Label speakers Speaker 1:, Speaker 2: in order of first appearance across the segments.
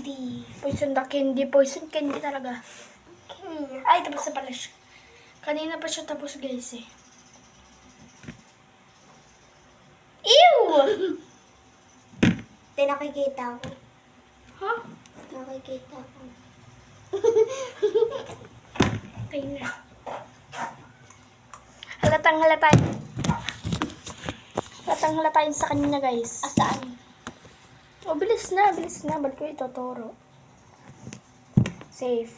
Speaker 1: candy.
Speaker 2: Poison the candy. Poison candy talaga.
Speaker 1: Okay.
Speaker 2: Ay, tapos na pala siya. Kanina pa siya tapos, guys, eh. Ew!
Speaker 1: Nakikita ko.
Speaker 2: Ha?
Speaker 1: Nakikita ko.
Speaker 2: Okay na. Halatang halata. Halatang halata yun sa kanina, guys.
Speaker 1: Asaan?
Speaker 2: Oh, bilis na, bilis na. Balik ko ituturo. Safe.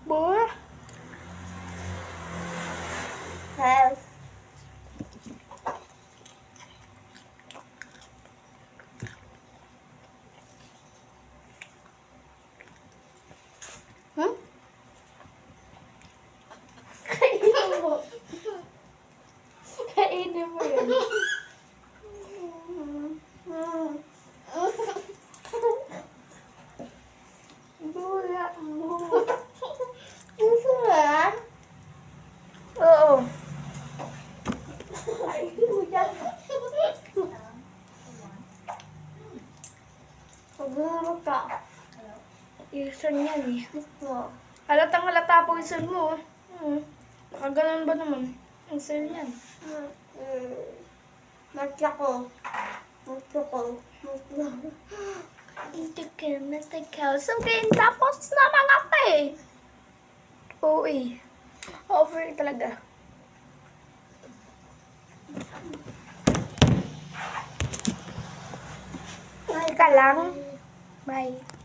Speaker 2: Boy.
Speaker 1: Health.
Speaker 2: Hmm?
Speaker 1: Kainin mo.
Speaker 2: Kainin mo yun. Bula mo.
Speaker 1: Gusto mo yan?
Speaker 2: Oo.
Speaker 1: Pag-uurot ka.
Speaker 2: Poison yan eh.
Speaker 1: Gusto.
Speaker 2: Halatang halata poison mo. Nakaganon ba naman? Ang sir yan.
Speaker 1: Matya ko. Matya ko. Matya ko.
Speaker 2: Ito ka, Mr. Kelsokin. Tapos na mga eh. Oo eh. Over talaga. Teka lang. Bye.